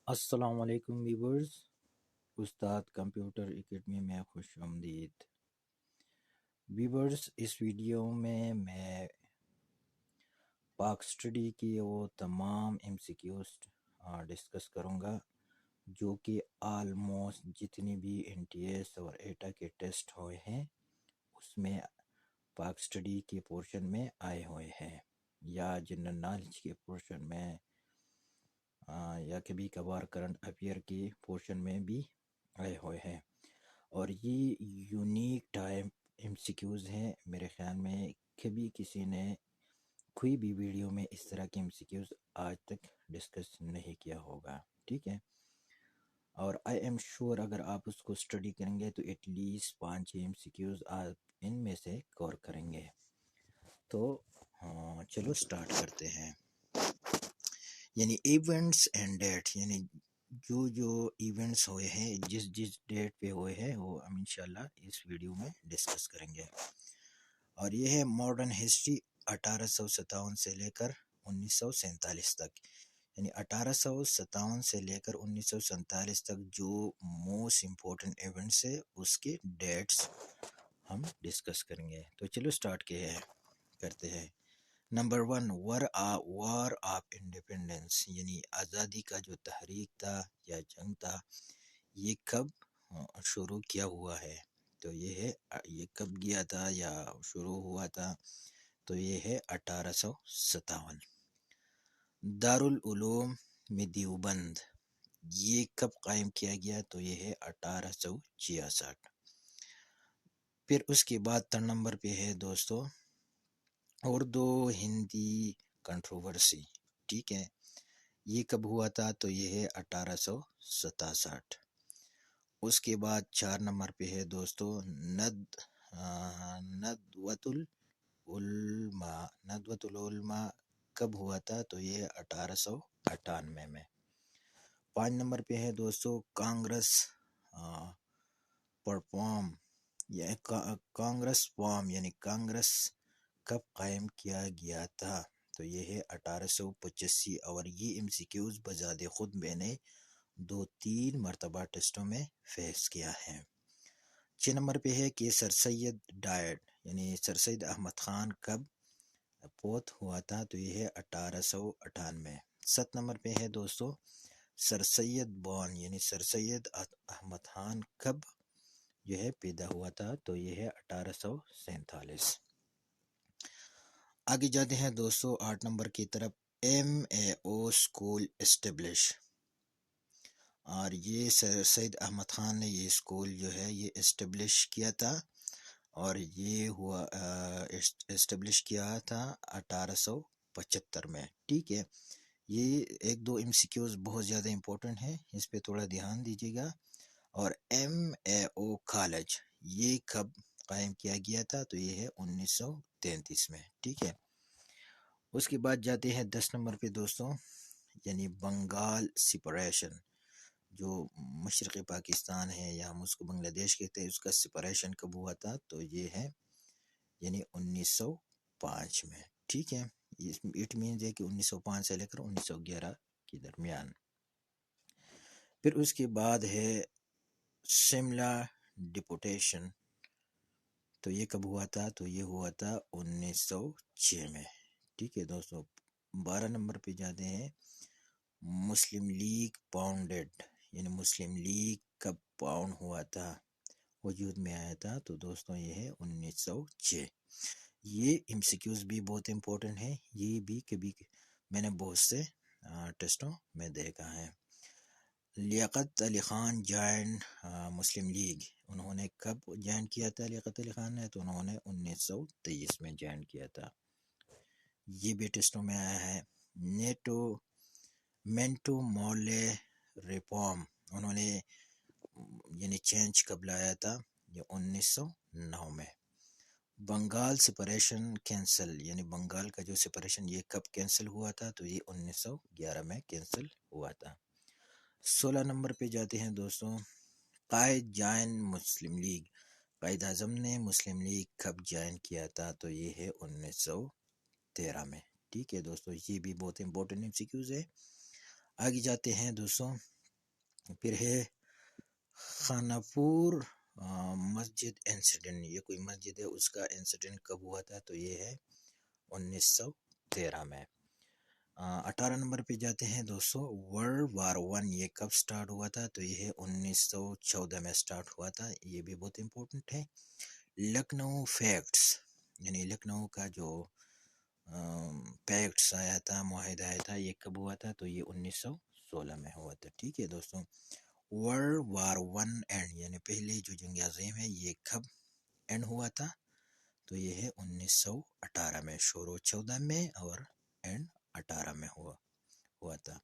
السلام علیکم ویورز، استاد کمپیوٹر اکیڈمی میں خوش آمدید ویورز۔ اس ویڈیو میں پاک اسٹڈی کی وہ تمام ایم سی کیوز ڈسکس کروں گا جو کہ آلموسٹ جتنی بھی این ٹی ایس اور ایٹا کے ٹیسٹ ہوئے ہیں اس میں پاک اسٹڈی کے پورشن میں آئے ہوئے ہیں، یا جنرل نالج کے پورشن میں، یا کبھی کبھار کرنٹ افیئر کے پورشن میں بھی آئے ہوئے ہیں۔ اور یہ unique time M C Qs ہیں، میرے خیال میں کبھی کسی نے کوئی بھی ویڈیو میں اس طرح کے ایم سی کیوز آج تک ڈسکس نہیں کیا ہوگا، ٹھیک ہے۔ اور آئی ایم شور اگر آپ اس کو اسٹڈی کریں گے تو at least 5 M C Qs آپ ان میں سے کور کریں گے۔ تو چلو سٹارٹ کرتے ہیں۔ یعنی ایونٹس اینڈ ڈیٹ، یعنی جو ایونٹس ہوئے ہیں، جس ڈیٹ پہ ہوئے ہیں وہ ہم انشاءاللہ اس ویڈیو میں ڈسکس کریں گے۔ اور یہ ہے ماڈرن ہسٹری 1857 سے لے کر 1947 تک، یعنی 1857 سے لے کر 1947 تک جو موسٹ امپورٹنٹ ایونٹس ہے اس کے ڈیٹس ہم ڈسکس کریں گے۔ تو چلو سٹارٹ کرتے ہیں۔ نمبر 1، وار آف انڈیپینڈنس، یعنی آزادی کا جو تحریک تھا یا جنگ تھا، یہ کب شروع کیا ہوا ہے؟ تو یہ کب گیا تھا یا شروع ہوا تھا؟ تو یہ ہے 1857۔ دارالعلوم میں دیوبند، یہ کب قائم کیا گیا؟ تو یہ ہے 1866۔ پھر اس کے بعد 3 نمبر پہ ہے دوستو اردو ہندی کنٹروورسی، ٹھیک ہے، یہ کب ہوا تھا؟ تو یہ ہے 1867۔ اس کے بعد 4 نمبر پہ ہے دوستو ندوۃ العلماء کب ہوا تھا؟ تو یہ 1898 میں۔ 5 نمبر پہ ہے دوستو کانگریس پرفارم، یعنی کانگریس کب قائم کیا گیا تھا؟ تو یہ ہے 1885۔ اور یہ ایم سی کیوز بذات خود میں نے 2-3 مرتبہ ٹیسٹوں میں فیس کیا ہے۔ 6 نمبر پہ ہے کہ سر سید ڈائڈ، یعنی سر سید احمد خان کب فوت ہوا تھا؟ تو یہ ہے 1898۔ 7 نمبر پہ ہے دوستو سر سید بون، یعنی سر سید احمد خان کب جو ہے پیدا ہوا تھا؟ تو یہ ہے 1847۔ آگے جاتے ہیں دوستو 8 نمبر کی طرف، ایم اے او اسکول اسٹیبلش، اور یہ سر سید احمد خان نے یہ اسکول جو ہے یہ اسٹیبلش کیا تھا، اور یہ ہوا اسٹیبلش کیا تھا 1875 میں، ٹھیک ہے۔ یہ 1-2 ایم سی کیوز بہت زیادہ امپورٹنٹ ہیں، اس پہ تھوڑا دھیان دیجیے گا۔ اور ایم اے او کالج یہ کب قائم کیا گیا تھا؟ تو یہ ہے 1933 میں، ٹھیک ہے۔ اس کے بعد جاتے ہیں 10 نمبر پہ دوستوں، یعنی بنگال سپریشن، جو مشرقی پاکستان ہے یا ہم اس کو بنگلہ دیش کہتے ہیں، اس کا سپریشن کب ہوا تھا؟ تو یہ ہے یعنی 1905 میں، ٹھیک ہے۔ اٹ مینز ہے کہ 1905 سے لے کر 1911 کے درمیان۔ پھر اس کے بعد ہے شملہ ڈپوٹیشن، تو یہ کب ہوا تھا؟ تو یہ ہوا تھا 1906 میں، ٹھیک ہے دوستو۔ 12 نمبر پہ جاتے ہیں مسلم لیگ پاؤنڈیڈ، یعنی مسلم لیگ کب پاؤنڈ ہوا تھا، وجود میں آیا تھا؟ تو دوستوں یہ ہے 1906۔ یہ ایم سی کیوز بھی بہت امپورٹنٹ ہے، یہ بھی کبھی میں نے بہت سے ٹیسٹوں میں دیکھا ہے۔ لیاقت علی خان جوائن مسلم لیگ، انہوں نے کب جوائن کیا تھا لیاقت علی خان نے؟ تو انہوں نے 1923 میں جوائن کیا تھا، یہ بھی ٹیسٹوں میں آیا ہے۔ مینٹو مولے ریفارم، انہوں نے یعنی چینج کب لایا تھا؟ یہ 1909 میں۔ بنگال سپریشن کینسل، یعنی بنگال کا جو سپریشن یہ کب کینسل ہوا تھا؟ تو یہ 1911 میں کینسل ہوا تھا۔ 16 نمبر پہ جاتے ہیں دوستوں، قائد جوائن مسلم لیگ، قائد اعظم نے مسلم لیگ کب جوائن کیا تھا؟ تو یہ ہے 1913 میں، ٹھیک ہے دوستو۔ یہ بھی بہت امپورٹنٹ ایم سی کیوز ہے۔ آگے جاتے ہیں دوستوں پھر ہے خانہ پور مسجد انسیڈنٹ، یہ کوئی مسجد ہے، اس کا انسیڈنٹ کب ہوا تھا؟ تو یہ ہے 1913 میں۔ 18 نمبر پہ جاتے ہیں دوستو، ورلڈ وار ون یہ کب سٹارٹ ہوا تھا؟ تو یہ ہے 1914 میں سٹارٹ ہوا تھا، یہ بھی بہت امپورٹنٹ ہے۔ لکھنؤ فیکٹس، یعنی لکھنؤ کا جو پیکٹس آیا تھا، معاہدہ آیا تھا، یہ کب ہوا تھا؟ تو یہ 1916 میں ہوا تھا، ٹھیک ہے دوستوں۔ ورلڈ وار ون اینڈ، یعنی پہلی جو جنگ عظیم ہے یہ کب اینڈ ہوا تھا؟ تو یہ ہے 1918 میں، شروع 14 میں اور اینڈ 18 میں ہوا تھا۔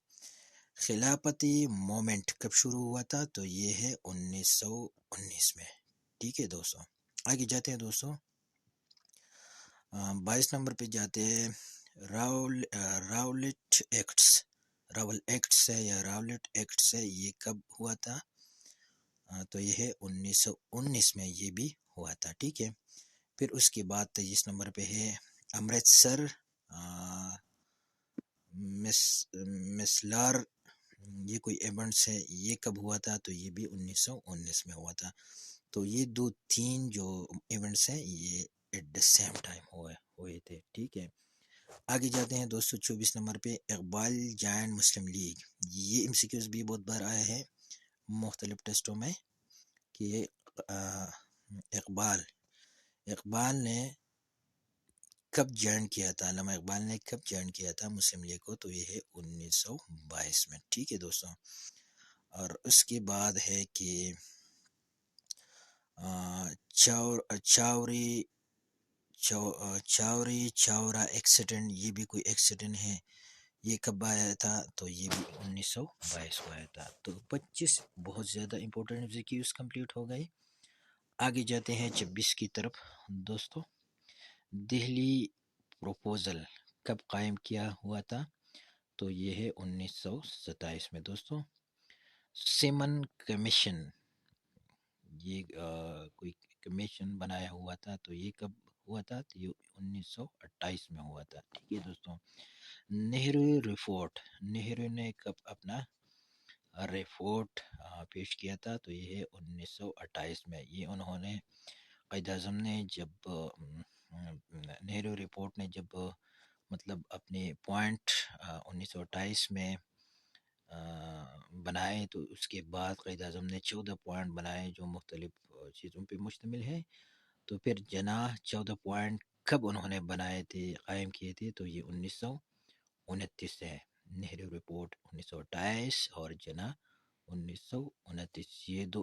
خلافتی مومنٹ کب شروع ہوا تھا؟ تو یہ ہے 1919 میں، ٹھیک ہے دوستوں۔ آگے جاتے ہیں دوستوں، 22 نمبر پہ جاتے ہیں، راولٹ ایکٹس، راول ایکٹس ہے یا راولٹ ایکٹس ہے، یہ کب ہوا تھا؟ تو یہ ہے 1919 میں یہ بھی ہوا تھا، ٹھیک ہے۔ پھر اس کے بعد 23 نمبر پہ ہے امرتسر مسلار، یہ کوئی ایونٹس ہے، یہ کب ہوا تھا؟ تو یہ بھی 1919 میں ہوا تھا۔ تو یہ تین جو ایونٹس ہیں یہ ایٹ دا سیم ٹائم ہوئے تھے، ٹھیک ہے۔ آگے جاتے ہیں دوستو 24 نمبر پہ، اقبال جائنٹ مسلم لیگ، یہ MCQs بھی بہت بار آیا ہے مختلف ٹیسٹوں میں کہ اقبال نے کب جوائن کیا تھا، علامہ اقبال نے کب جوائن کیا تھا مسلم لیگ کو؟ تو یہ ہے 1922 میں، ٹھیک ہے دوستوں۔ اور اس کے بعد ہے کہ چاورا ایکسیڈنٹ، یہ بھی کوئی ایکسیڈنٹ ہے، یہ کب آیا تھا؟ تو یہ بھی 1922 کو آیا تھا۔ تو 25 بہت زیادہ امپورٹنٹ MCQs کمپلیٹ ہو گئی۔ آگے جاتے ہیں 26 کی طرف دوستو، دہلی پروپوزل کب قائم کیا ہوا تھا؟ تو یہ ہے 1927 میں دوستو۔ سیمن کمیشن، یہ کوئی کمیشن بنایا ہوا تھا، تو یہ کب ہوا تھا؟ تو یہ 1928 میں ہوا تھا، ٹھیک ہے دوستوں۔ نہرو رپورٹ، نہرو نے کب اپنا رپورٹ پیش کیا تھا؟ تو یہ ہے 1928 میں۔ یہ انہوں نے قائد اعظم نے جب نہرو رپورٹ نے جب مطلب اپنے پوائنٹ 1928 میں بنائے، تو اس کے بعد قائد اعظم نے 14 پوائنٹ بنائے جو مختلف چیزوں پہ مشتمل ہے۔ تو پھر جناح 14 پوائنٹ کب انہوں نے بنائے تھے، قائم کیے تھے؟ تو یہ 1929 ہے۔ نہرو رپورٹ 1928 اور جناح 1929، یہ دو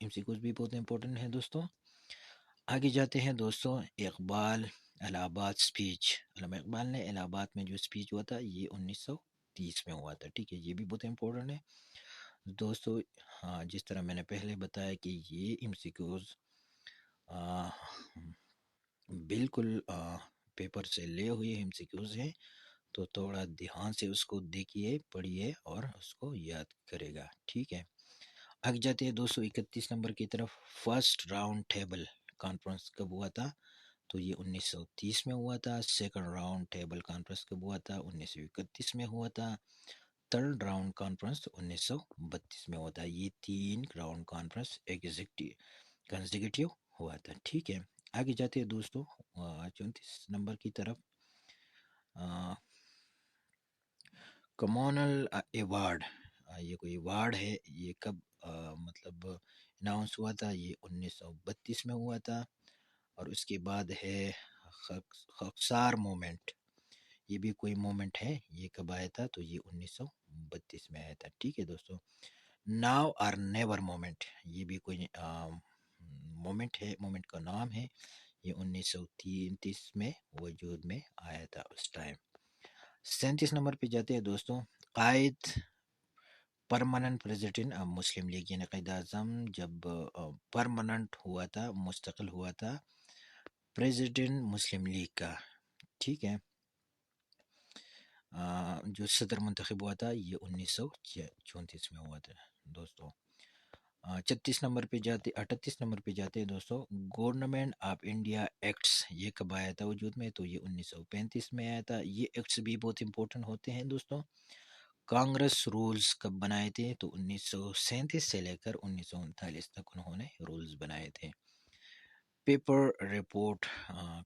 MCQs بھی بہت امپورٹنٹ ہیں دوستوں۔ آگے جاتے ہیں دوستوں، اقبال الہ آباد اسپیچ، علامہ اقبال نے الہ آباد میں جو اسپیچ ہوا تھا یہ 1930 میں ہوا تھا، ٹھیک ہے، یہ بھی بہت امپورٹنٹ ہے دوستو۔ ہاں، جس طرح میں نے پہلے بتایا کہ یہ MCQs بالکل پیپر سے لے ہوئے MCQs ہیں، تو تھوڑا دھیان سے اس کو دیکھیے، پڑھیے اور اس کو یاد کرے گا، ٹھیک ہے۔ آگے جاتے ہیں 231 نمبر کی طرف، فرسٹ راؤنڈ ٹیبل کانفرنس کب ہوا تھا؟ تو یہ 1930 میں ہوا تھا۔ سیکنڈ راؤنڈ ٹیبل کانفرنس کب ہوا تھا؟ 1931 میں ہوا تھا۔ تھرڈ راؤنڈ کانفرنس 1932 میں ہوا تھا۔ یہ 3 راؤنڈ کانفرنس کنزیکیٹیو ہوا تھا، ٹھیک ہے۔ آگے جاتے ہیں دوستو 34 نمبر کی طرف، کمونل ایوارڈ، یہ کوئی ایوارڈ ہے، یہ کب مطلب اناؤنس ہوا تھا؟ یہ 1932 میں ہوا تھا۔ اور اس کے بعد ہے خاکسار مومنٹ، یہ بھی کوئی مومنٹ ہے، یہ کب آیا تھا؟ تو یہ 1932 میں آیا تھا، ٹھیک ہے دوستو۔ ناؤ اور نیور مومنٹ، یہ بھی کوئی مومنٹ ہے، مومنٹ کا نام ہے، یہ 1933 میں وجود میں آیا تھا اس ٹائم۔ 37 نمبر پہ جاتے ہیں دوستوں، قائد پرماننٹ پریزیڈنٹ مسلم لیگ، یعنی قائد اعظم جب پرماننٹ ہوا تھا، مستقل ہوا تھا پریزیڈنٹ مسلم لیگ کا، ٹھیک ہے، جو صدر منتخب ہوا تھا یہ 1934 میں ہوا تھا دوستو۔ 38 نمبر پہ جاتے ہیں دوستو، گورنمنٹ آف انڈیا ایکٹس، یہ کب آیا تھا وجود میں؟ تو یہ 1935 میں آیا تھا۔ یہ ایکٹس بھی بہت امپورٹنٹ ہوتے ہیں دوستو۔ کانگریس رولز کب بنائے تھے؟ تو 1937 سے لے کر 1939 تک انہوں نے رولز بنائے تھے۔ پیپر رپورٹ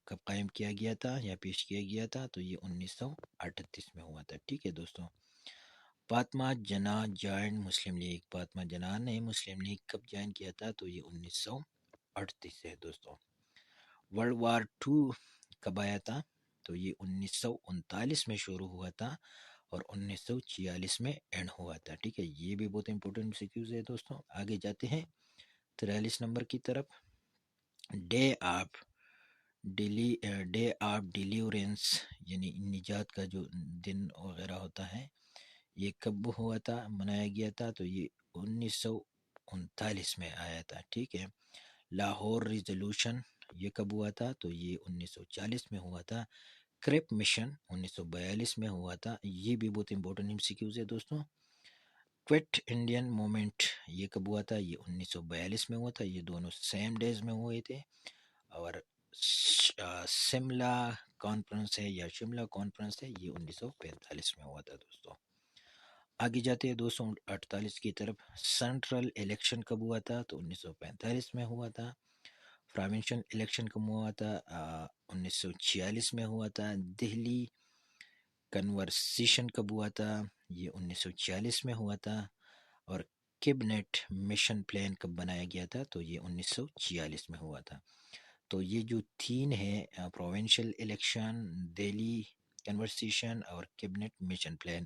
کب قائم کیا گیا تھا یا پیش کیا گیا تھا؟ تو یہ 1938 میں ہوا تھا۔ ٹھیک ہے دوستوں، فاطمہ جناح جوائن مسلم لیگ، فاطمہ جناح نے مسلم لیگ کب جوائن کیا تھا؟ تو یہ 1938 سے ہے دوستوں۔ ورلڈ وار 2 کب آیا تھا؟ تو یہ 1939 میں شروع ہوا تھا اور 1946 میں اینڈ ہوا تھا۔ ٹھیک ہے، یہ بھی بہت امپورٹنٹ سیکیوز ہے دوستوں۔ آگے جاتے ہیں 43 نمبر کی طرف۔ ڈے آف ڈیلیورنس یعنی نجات کا جو دن وغیرہ ہوتا ہے، یہ کب ہوا تھا، منایا گیا تھا؟ تو یہ 1939 میں آیا تھا۔ ٹھیک ہے، لاہور ریزولوشن یہ کب ہوا تھا؟ تو یہ 1940 میں ہوا تھا۔ کریپ مشن 1942 میں ہوا تھا۔ یہ بھی بہت امپورٹنٹ MCQs ہے دوستوں۔ کوئٹ انڈین مومنٹ یہ کب ہوا تھا؟ یہ 1942 میں ہوا تھا۔ یہ دونوں سیم ڈیز میں ہوئے تھے۔ اور سملا کانفرنس ہے یا شملہ کانفرنس ہے، یہ 1945 میں ہوا تھا دوستوں۔ آگے جاتے ہیں 248 کی طرف۔ سینٹرل الیکشن کب ہوا تھا؟ تو 1945 میں ہوا تھا۔ پروونشل الیکشن کب ہوا تھا؟ 1946 میں ہوا تھا۔ دہلی کنورسیشن کب ہوا تھا؟ یہ 1946 میں ہوا تھا۔ اور کیبنٹ مشن پلان کب بنایا گیا تھا؟ تو یہ 1946 میں ہوا تھا۔ تو یہ جو تین ہے، پروونشل الیکشن، دہلی کنورسیشن اور کیبنٹ مشن پلان،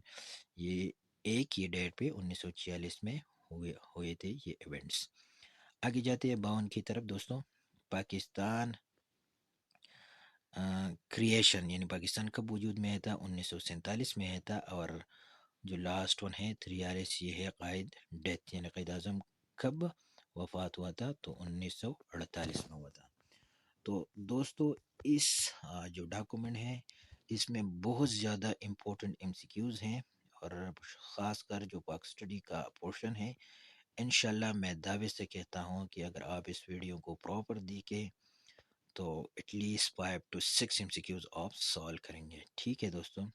یہ ایک ہی ڈیٹ پہ 1946 میں ہوئے تھے یہ ایونٹس۔ آگے جاتے ہیں 52 کی طرف دوستوں۔ پاکستان کریشن یعنی پاکستان کب وجود میں آیا تھا؟ 1947 میں آیا تھا۔ اور جو لاسٹ ون ہے 43، یہ ہے قائد ڈیتھ یعنی قائد اعظم کب وفات ہوا تھا؟ تو 1948 میں ہوا تھا۔ تو دوستو اس جو ڈاکومنٹ ہے، اس میں بہت زیادہ امپورٹنٹ MCQs ہیں، اور خاص کر جو پاک اسٹڈی کا پورشن ہے، انشاءاللہ میں دعوے سے کہتا ہوں کہ اگر آپ اس ویڈیو کو پراپر دیکھیں تو ایٹ لیسٹ 5 to 6 MCQs آپ سالو کریں گے۔ ٹھیک ہے دوستوں،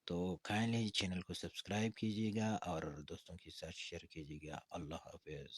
تو کائنڈلی چینل کو سبسکرائب کیجیے گا اور دوستوں کے ساتھ شیئر کیجیے گا۔ اللہ حافظ۔